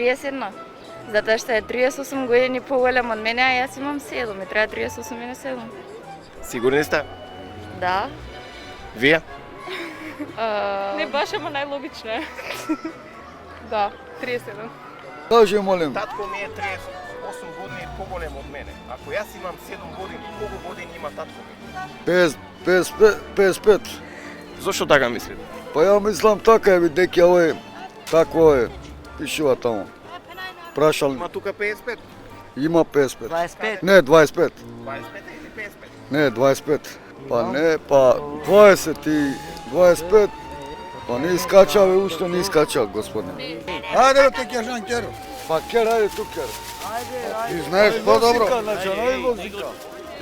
31. Затоа што е 38 години поголем од мене, а јас имам 7. Ми треба 38 минус 7. Сигурни сте? Да. Вие? Не баш, ама најлогично е. Да, 37. Кажи, молим. Татко ми е 38 години поголем од мене. Ако јас имам 7 години, колку години има татко ми? 55. Зошто така мислите? Па ја мислам така е, дека овој тако е, пишува таму. Прашал, Има тука 55. има 55. 25. Не, 25. 25 или 55? Не, 25. Па не, па 20 и 25. Па не искачаве, уште не искачав, господине. Ајде, те ќе жанкеру. Па кер, ајде тук кер. Ти знаеш по-добро.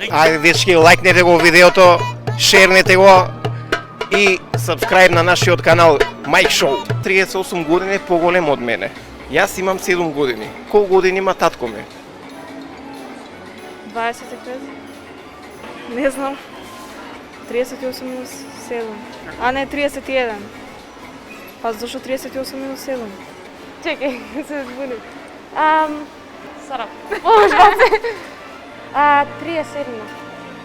Ајде дечки, лајкнете го видеото, шернете го и сабскрајб на нашиот канал Майк Шоу. 38 години поголем од мене. Јас имам 7 години. Колку години има татко ми? 25. Не знам. 38 минус 7. А не, 31. Па зашо 38 минус 7? Чекај, се збунив. Сара. Помош баце. 37.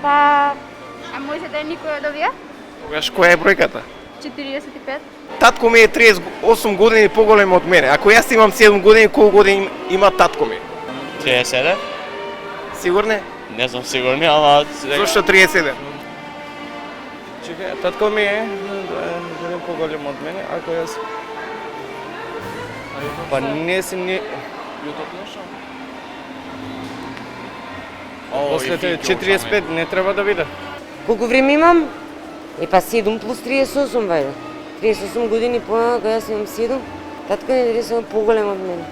Па... А може да е никој од овие? Тогаш која е бројката? 45. Татко ми е 38 години поголем од мене. Ако јас имам 7 години, колку години има татко ми? 37? Сигурни? Не сум сигурни, ама... Зошто 37? Чекај, татко ми е години поголем од мене, ако јас... Па не си не... После 45 не треба да биде. Колку време имам? Па 7 плюс 38, бајде. 38 години понака, јас имам 7. Татко не е само поголем од мене.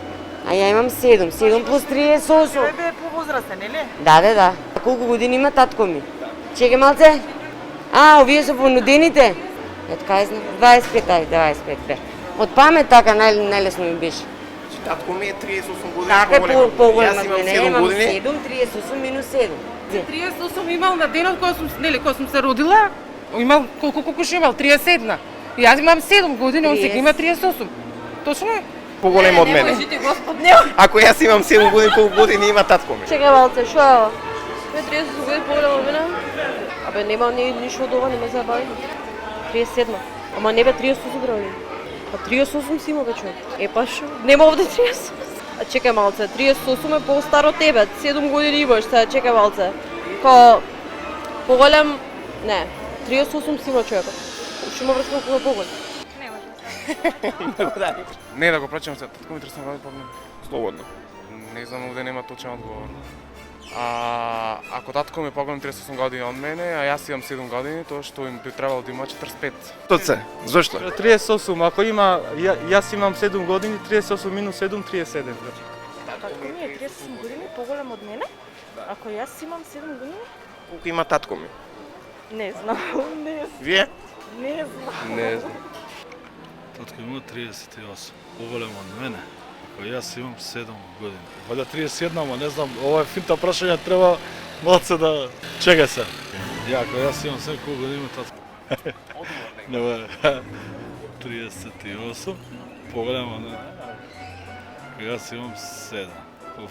А ја имам 7. 7 плюс 38. Тој бе повозрастен, нели? Да. Колку години има татко ми? Чекај малце. Овие се понудените? Ето кај знам. 25, ајде, 25 бе. Од памет така најлесно ми беше. Татко ми е 38 години Така е поголем Јас од имам мене. 7 Имам години. 7, 38 минус 7. 38 имал на денот кога сум се родила. Имал колку ще имал? 31. Јас имам 7 години, он сега има 38. Точно е? Поголем од мене. Кажите Господ, не. Ако јас имам 7 години, колку години има татко ми? Чекај малце, шо е ова? Бе 30 години поголем од мене? Абе нема ништо од ова, не ме забави. 37. Ама не бе 38 број. Па 38 си има бе човек. Па шо? Нема овде 38. А чекај малце, 38 е по-стар од тебе, 7 години имаш, сега чекај малце. Поголем, не, 38 си има човекот. Што има врска кога поголем? Не да го прачам се, татко ми 38 години поголем. Слободно. Не знам, овде нема точен одговор. Ако татко ми е поголем 38 години од мене, а јас имам 7 години, тоа што им би требало да има 45. Тоце, зошто? 38, ако има, јас имам 7 години, 38 минус 7, 37. Татко ми е 38 години поголем од мене? Ако јас имам 7 години? Колку има татко ми? Не знам, не знам. Вие? Не знам. Не знам. Татко има 38, поголем од мене. Ако јас имам 7 години. Валја 31, ама не знам, ова е финта прашање, треба малце да... Чекај се. Ако јас имам 7 години, има татко. Не, 38, поголем од мене. Ако јас имам 7.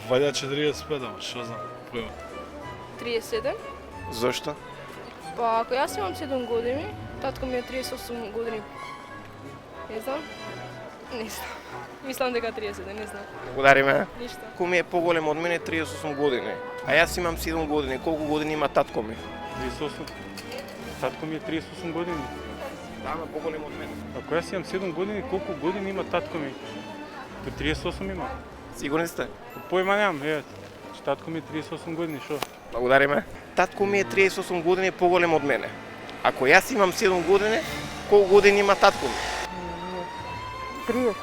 Валја 45, ама што знам, појма. 37? Зошто? Па ако јас имам 7 години, татко ми е 38 години. Не знам. Не знам. Мислам дека 30, не знам. Благодариме. Ништо. Татко ми е поголем од мене 38 години. А јас имам 7 години. Колку години има татко ми? 38. Татко ми е 38 години. Да, ама поголем од мене. Ако јас имам 7 години, колку години има татко ми? 38 има. Сигурни сте? Појма немам, татко ми е 38 години, шо? Благодариме. Татко ми е 38 години поголем од мене. Ако јас имам 7 години, колку години има татко ми? 30.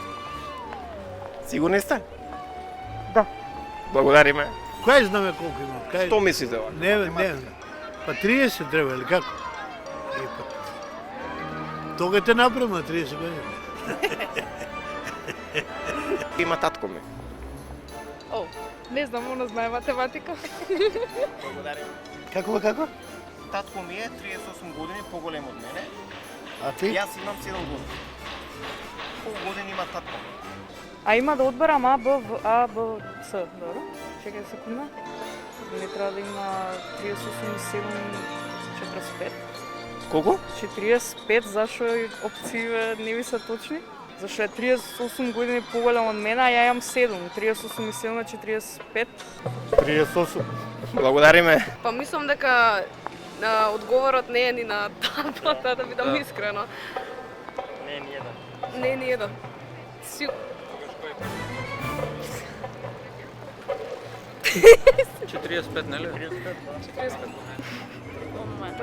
Сигурни сте? Да. Благодариме. Кој знаме колку има? Кај... Што мислите? Не. Па 30 треба, или како? Тога те направи 30 години. Има татко ми. Не знам, она знае математика. Благодариме. Како? Татко ми е 38 години поголем од мене. А ти? Јас имам 7 години. Колку години има татко? А има да одберам А, Б, В, А, Б, С. Добро? Чекай секунда. Не трябва да има 38 и 7, 45. Колку? 45, зашо опции не ви се точни? Зашо е 38 години поголем од мене, а ја имам 7. 38 и 7 на 45. 38. Благодариме. Па мислам дека одговорот не е ни на тата, да бидам искрена. Не е ни еден. Не е ни еден. 45, нели? 45.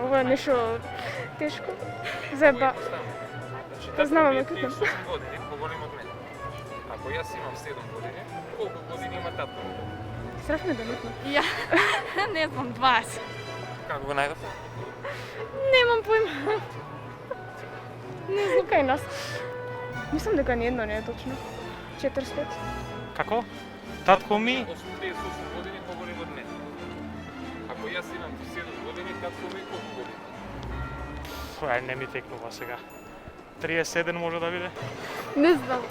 Ова е нешто тешко. Заеба. Познаваме како. години поголем од мене. Ако јас имам 7 години, колку години има татко? Страх ме да метна. Ја, не знам, 20. Како го најдов? Немам појма. Не знам кај нас. Мислам дека ни едно не е точно. 45. Како? Татко ми 38 години поголем од мене. Ако јас имам 7 години, татко ми колку години? Ај, не ми текнува сега. 31 може да биде? Не знам.